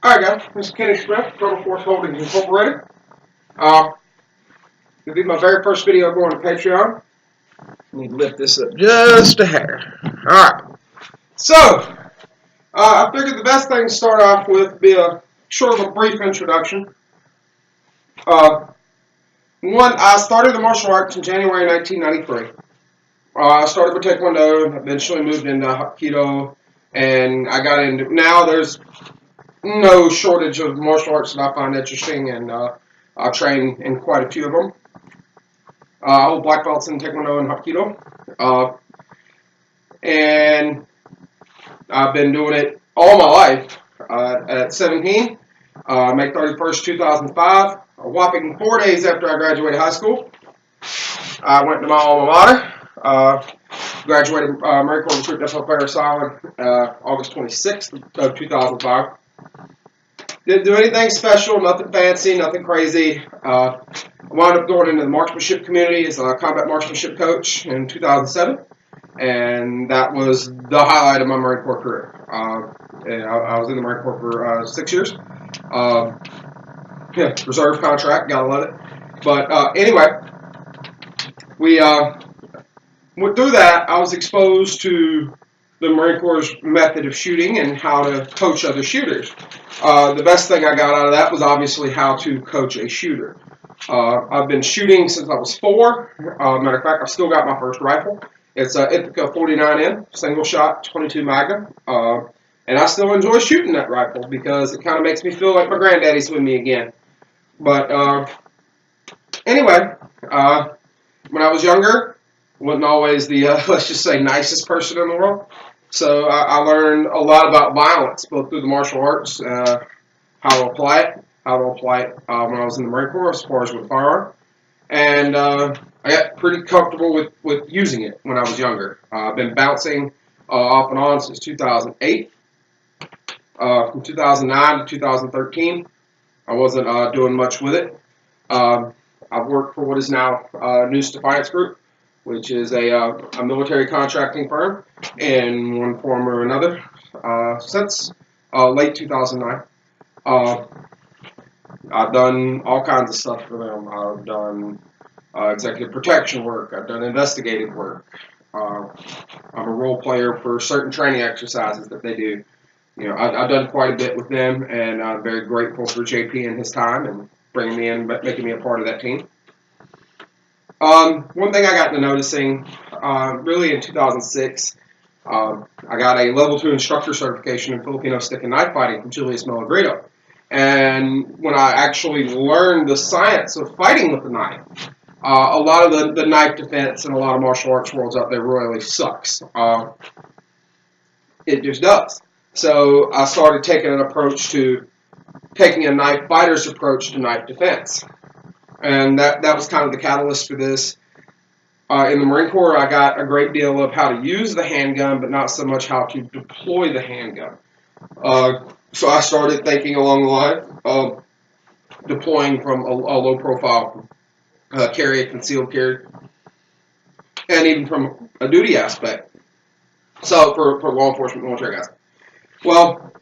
Alright guys, this is Kenny Smith, Total Force Holdings Incorporated. This will be my very first video going to Patreon. I need to lift this up just a hair. Alright, so I figured the best thing to start off with would be a sort of a brief introduction. I started the martial arts in January 1993. I started with Taekwondo, eventually moved into Hapkido, and I got into, now there's no shortage of martial arts that I find interesting, and I train in quite a few of them. I hold black belts in Taekwondo and Hapkido, and I've been doing it all my life. At 17, May 31st, 2005, a whopping 4 days after I graduated high school, I went to my alma mater. Graduated Marine Corps Recruit Depot Parris Island, August 26th of 2005. Didn't do anything special, nothing fancy, nothing crazy. I wound up going into the marksmanship community as a combat marksmanship coach in 2007, and that was the highlight of my Marine Corps career. I was in the Marine Corps for 6 years. Reserve contract, gotta love it. But anyway, we went through that. I was exposed to the Marine Corps' method of shooting and how to coach other shooters. The best thing I got out of that was obviously how to coach a shooter. I've been shooting since I was 4. Matter of fact, I've still got my first rifle. It's an Ithaca 49N, single shot, 22 Magnum. And I still enjoy shooting that rifle because it kind of makes me feel like my granddaddy's with me again. But anyway, when I was younger, wasn't always the, let's just say, nicest person in the world. So I learned a lot about violence, both through the martial arts, how to apply it when I was in the Marine Corps as far as with firearm. And I got pretty comfortable with using it when I was younger. I've been bouncing off and on since 2008. From 2009 to 2013, I wasn't doing much with it. I've worked for what is now Noose Defiance Group, which is a military contracting firm in one form or another since late 2009. I've done all kinds of stuff for them. I've done executive protection work. I've done investigative work. I'm a role player for certain training exercises that they do. You know, I've done quite a bit with them, and I'm very grateful for JP and his time and bringing me in, making me a part of that team. One thing I got into noticing, really in 2006, I got a level 2 instructor certification in Filipino stick and knife fighting from Julius Melagredo. And when I actually learned the science of fighting with the knife, a lot of the knife defense and a lot of martial arts worlds out there royally sucks. It just does. So I started taking a knife fighter's approach to knife defense. And that was kind of the catalyst for this. In the Marine Corps, I got a great deal of how to use the handgun, but not so much how to deploy the handgun. So I started thinking along the line of deploying from a low-profile carry, a concealed carry, and even from a duty aspect. So for law enforcement, military guys. Well,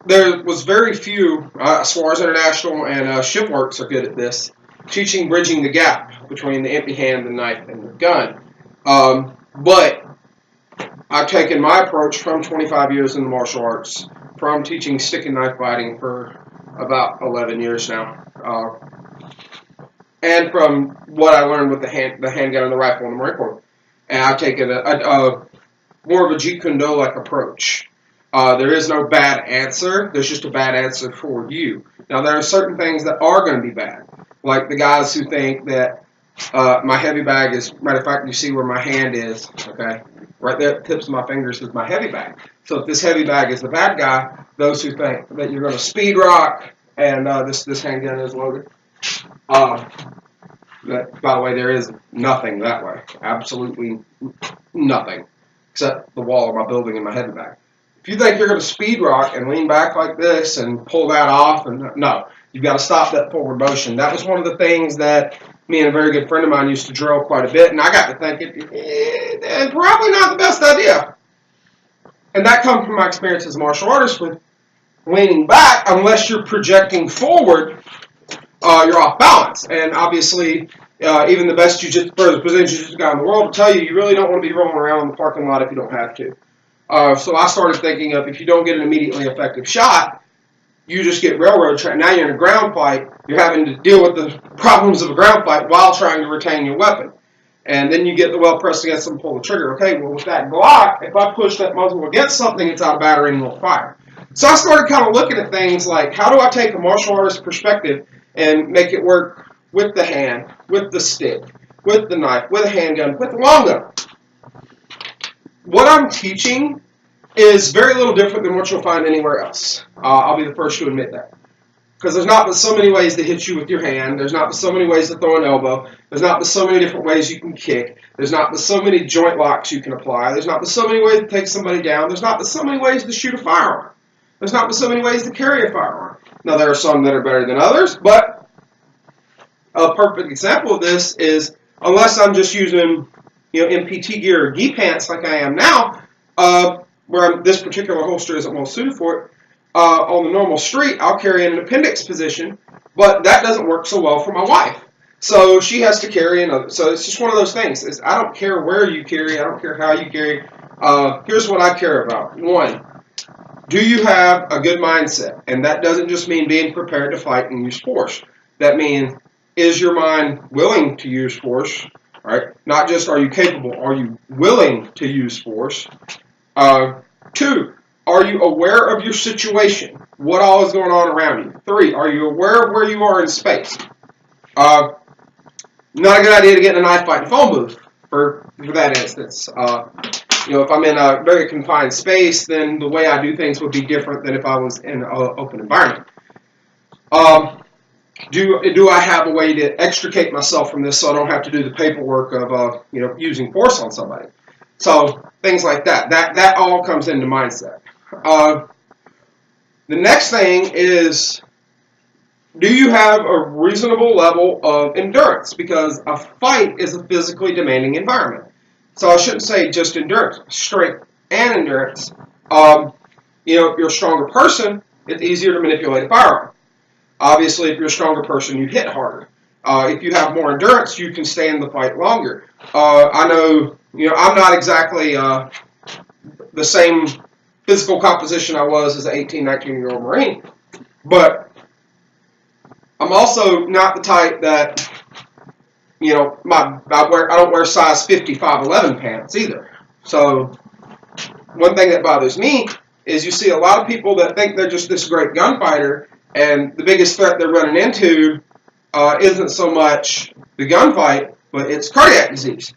there was very few, SWARS International and ShipWorks are good at this, teaching bridging the gap between the empty hand, the knife, and the gun. But I've taken my approach from 25 years in the martial arts, from teaching stick and knife fighting for about 11 years now, and from what I learned with the handgun and the rifle in the Marine Corps. And I've taken more of a Jeet Kune Do-like approach. There is no bad answer. There's just a bad answer for you. Now, there are certain things that are going to be bad, like the guys who think that my heavy bag is, matter of fact, you see where my hand is, okay? Right there at the tips of my fingers is my heavy bag. So if this heavy bag is the bad guy, those who think that you're going to speed rock and this handgun is loaded, by the way, there is nothing that way. Absolutely nothing, except the wall of my building and my heavy bag. If you think you're going to speed rock and lean back like this and pull that off, and no, you've got to stop that forward motion. That was one of the things that me and a very good friend of mine used to drill quite a bit, and I got to thinking, probably not the best idea. And that comes from my experience as a martial artist with leaning back, unless you're projecting forward, you're off balance. And obviously, even the best Brazilian Jiu-Jitsu guy in the world will tell you, you really don't want to be rolling around in the parking lot if you don't have to. So I started thinking of, if you don't get an immediately effective shot, you just get railroad trapped. Now you're in a ground fight. You're having to deal with the problems of a ground fight while trying to retain your weapon. And then you get the well pressed against them, pull the trigger. Okay, well, with that Glock, if I push that muzzle against something, it's out of battery and will fire. So I started kind of looking at things like, how do I take a martial artist perspective and make it work with the hand, with the stick, with the knife, with a handgun, with the long gun? What I'm teaching is very little different than what you'll find anywhere else. I'll be the first to admit that. Because there's not but so many ways to hit you with your hand. There's not but so many ways to throw an elbow. There's not but so many different ways you can kick. There's not but so many joint locks you can apply. There's not but so many ways to take somebody down. There's not but so many ways to shoot a firearm. There's not but so many ways to carry a firearm. Now, there are some that are better than others, but a perfect example of this is, unless I'm just using MPT gear or gi pants like I am now, where this particular holster isn't well suited for it, on the normal street, I'll carry in an appendix position, but that doesn't work so well for my wife. So she has to carry another. So it's just one of those things. I don't care where you carry. I don't care how you carry. Here's what I care about. One, do you have a good mindset? And that doesn't just mean being prepared to fight and use force. That means, is your mind willing to use force? Right? Not just are you capable, are you willing to use force? Two, are you aware of your situation? What all is going on around you? Three, are you aware of where you are in space? Not a good idea to get in a knife fight in a phone booth for that instance. If I'm in a very confined space, then the way I do things would be different than if I was in an open environment. Do I have a way to extricate myself from this so I don't have to do the paperwork of using force on somebody? So things like that. That all comes into mindset. The next thing is, do you have a reasonable level of endurance? Because a fight is a physically demanding environment. So I shouldn't say just endurance, strength and endurance. If you're a stronger person, it's easier to manipulate a firearm. Obviously, if you're a stronger person, you hit harder. If you have more endurance, you can stay in the fight longer. I know, I'm not exactly the same physical composition I was as an 18, 19-year-old Marine, but I'm also not the type that, I don't wear size 50, 5'11" pants either. So one thing that bothers me is you see a lot of people that think they're just this great gunfighter, and the biggest threat they're running into isn't so much the gunfight, but it's cardiac disease.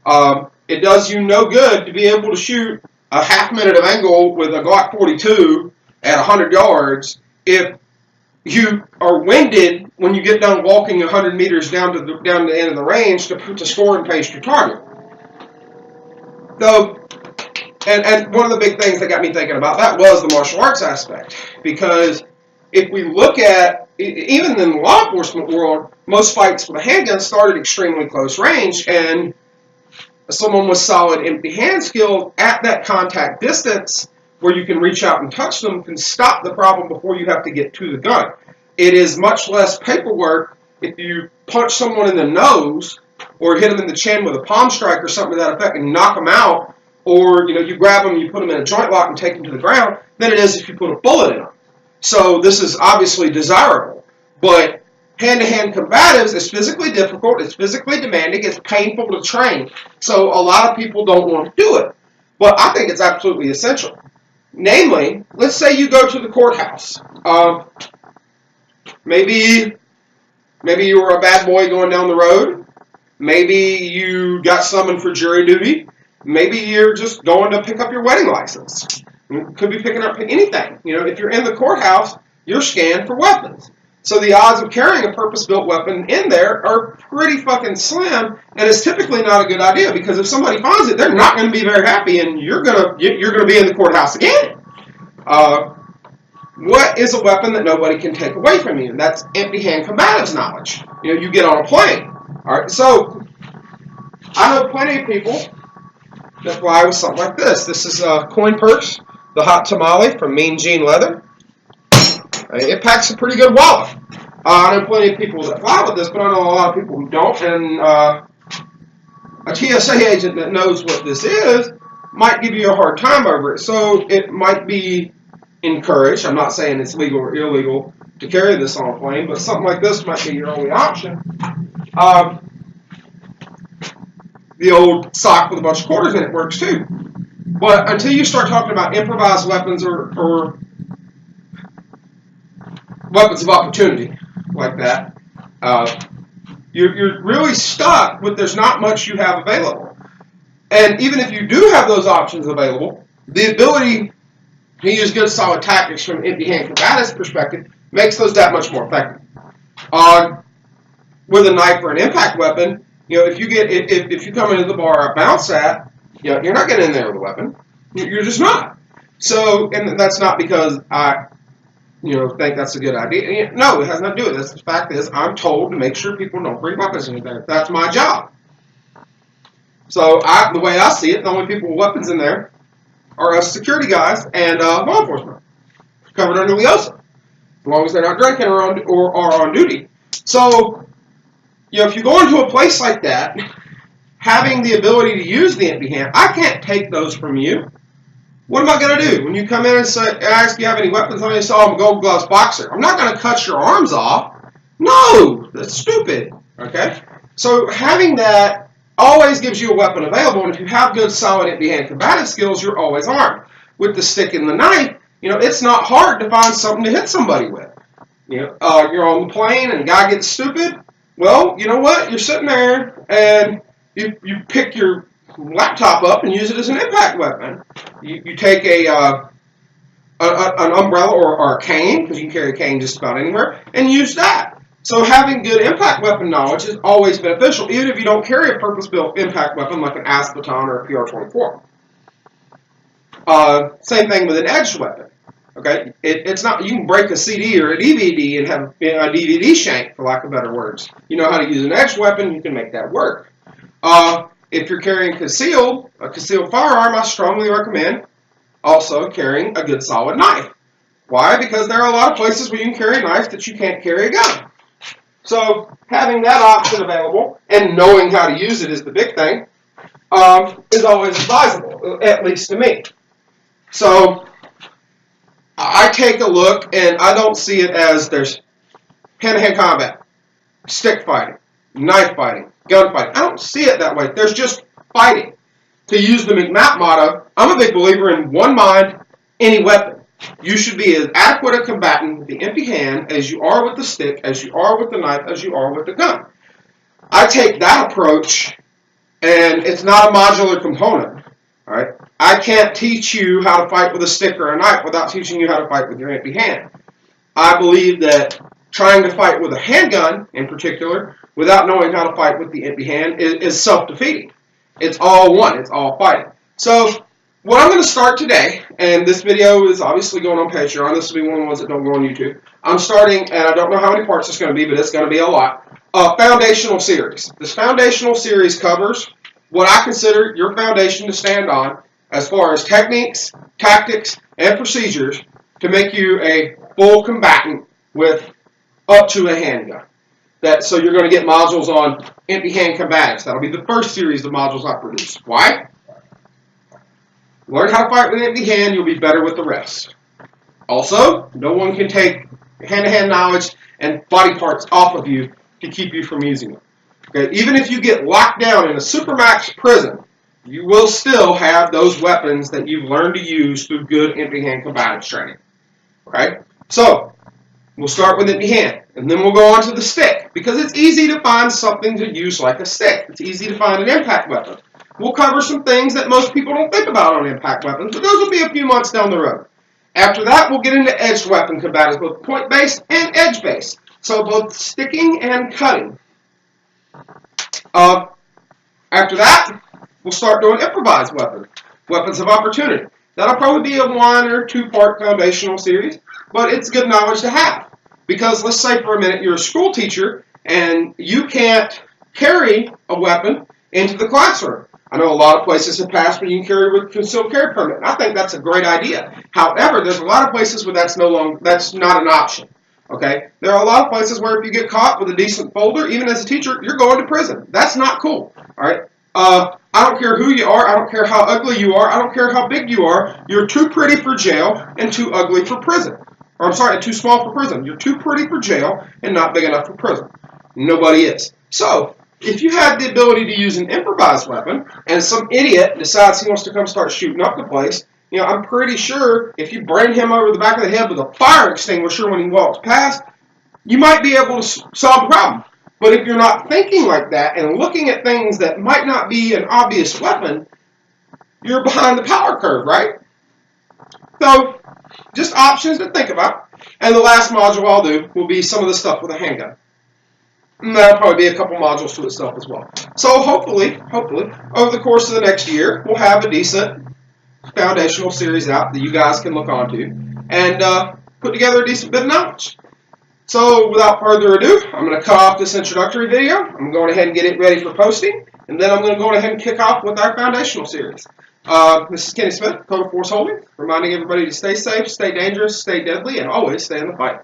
It does you no good to be able to shoot a half minute of angle with a Glock 42 at 100 yards if you are winded when you get done walking 100 meters down to the end of the range to score and pace your target. So, and one of the big things that got me thinking about that was the martial arts aspect, because if we look at, even in the law enforcement world, most fights with a handgun started extremely close range, and someone with solid empty hand skills at that contact distance where you can reach out and touch them can stop the problem before you have to get to the gun. It is much less paperwork if you punch someone in the nose or hit them in the chin with a palm strike or something to that effect and knock them out, or you grab them, you put them in a joint lock and take them to the ground, than it is if you put a bullet in them. So this is obviously desirable, but hand-to-hand combatives is physically difficult, it's physically demanding, it's painful to train. So a lot of people don't want to do it, but I think it's absolutely essential. Namely, let's say you go to the courthouse. Maybe you were a bad boy going down the road. Maybe you got summoned for jury duty. Maybe you're just going to pick up your wedding license. You could be picking up anything. If you're in the courthouse, you're scanned for weapons. So the odds of carrying a purpose-built weapon in there are pretty fucking slim, and it's typically not a good idea, because if somebody finds it, they're not going to be very happy, and you're gonna be in the courthouse again. What is a weapon that nobody can take away from you? And that's empty-hand combatives knowledge. You get on a plane. All right, so I know plenty of people that fly with something like this. This is Coin Purse, the Hot Tamale from Mean Gene Leather. It packs a pretty good wallet. I know plenty of people that fly with this, but I know a lot of people who don't. And a TSA agent that knows what this is might give you a hard time over it. So it might be encouraged. I'm not saying it's legal or illegal to carry this on a plane, but something like this might be your only option. The old sock with a bunch of quarters in it works too. But until you start talking about improvised weapons or weapons of opportunity like that, you're really stuck with there's not much you have available. And even if you do have those options available, the ability to use good solid tactics from an empty hand combatant's perspective makes those that much more effective. With a knife or an impact weapon, if you come into the bar a bounce at, you're not getting in there with a weapon. You're just not. So, and that's not because I think that's a good idea. No, it has nothing to do with this. The fact is, I'm told to make sure people don't bring weapons in there. That's my job. So, the way I see it, the only people with weapons in there are us security guys and law enforcement, covered under LEOSA, as long as they're not drinking or are on duty. So, if you go into a place like that, having the ability to use the empty hand, I can't take those from you. What am I going to do? When you come in and ask you have any weapons on you, say, I'm a gold gloves boxer. I'm not going to cut your arms off. No, that's stupid. Okay? So having that always gives you a weapon available, and if you have good, solid empty hand combative skills, you're always armed. With the stick and the knife, it's not hard to find something to hit somebody with. You're on the plane and a guy gets stupid. Well, you know what? You're sitting there and you pick your laptop up and use it as an impact weapon. You take an umbrella or a cane, because you can carry a cane just about anywhere, and use that. So having good impact weapon knowledge is always beneficial, even if you don't carry a purpose-built impact weapon like an AS baton or a PR-24. Same thing with an edged weapon. Okay, it's not, you can break a CD or a DVD and have a DVD shank, for lack of better words. You know how to use an edged weapon, you can make that work. If you're carrying a concealed firearm, I strongly recommend also carrying a good solid knife. Why? Because there are a lot of places where you can carry a knife that you can't carry a gun. So having that option available and knowing how to use it is the big thing, is always advisable, at least to me. So I take a look and I don't see it as there's hand-to-hand combat, stick fighting, knife fighting, gun fighting. I don't see it that way. There's just fighting. To use the McMap motto, I'm a big believer in one mind, any weapon. You should be as adequate a combatant with the empty hand as you are with the stick, as you are with the knife, as you are with the gun. I take that approach, and it's not a modular component. All right? I can't teach you how to fight with a stick or a knife without teaching you how to fight with your empty hand. I believe that trying to fight with a handgun, in particular, without knowing how to fight with the empty hand is self-defeating. It's all one. It's all fighting. So what I'm going to start today, and this video is obviously going on Patreon. This will be one of the ones that don't go on YouTube. I'm starting, and I don't know how many parts it's going to be, but it's going to be a lot. A foundational series. This foundational series covers what I consider your foundation to stand on as far as techniques, tactics, and procedures to make you a full combatant with up to a handgun. So you're going to get modules on empty hand combatives. That'll be the first series of modules I produce. Why? Learn how to fight with an empty hand, you'll be better with the rest. Also, no one can take hand-to-hand knowledge and body parts off of you to keep you from using them. Okay? Even if you get locked down in a supermax prison, you will still have those weapons that you've learned to use through good empty hand combatives training. Okay? So, we'll start with empty hand, and then we'll go on to the stick, because it's easy to find something to use like a stick. It's easy to find an impact weapon. We'll cover some things that most people don't think about on impact weapons, but those will be a few months down the road. After that, we'll get into edged weapon combatives, both point-based and edge-based. So both sticking and cutting. After that, we'll start doing improvised weapons of opportunity. That'll probably be a 1 or 2 part foundational series, but it's good knowledge to have. Because let's say for a minute you're a school teacher and you can't carry a weapon into the classroom. I know a lot of places have passed where you can carry with concealed carry permit. And I think that's a great idea. However, there's a lot of places where that's not an option. Okay? There are a lot of places where if you get caught with a decent folder, even as a teacher, you're going to prison. That's not cool. All right? I don't care who you are. I don't care how ugly you are. I don't care how big you are. You're too pretty for jail and too ugly for prison. Or I'm sorry, too small for prison. You're too pretty for jail and not big enough for prison. Nobody is. So, if you had the ability to use an improvised weapon and some idiot decides he wants to come start shooting up the place, I'm pretty sure if you bring him over the back of the head with a fire extinguisher when he walks past, you might be able to solve the problem. But if you're not thinking like that and looking at things that might not be an obvious weapon, you're behind the power curve, right? So, just options to think about. And the last module I'll do will be some of the stuff with a handgun. And that'll probably be a couple modules to itself as well. So hopefully, over the course of the next year, we'll have a decent foundational series out that you guys can look onto and put together a decent bit of knowledge. So without further ado, I'm going to cut off this introductory video. I'm going ahead and get it ready for posting. And then I'm going to go ahead and kick off with our foundational series. This is Kenny Smith, Code Force Holdings, reminding everybody to stay safe, stay dangerous, stay deadly, and always stay in the fight.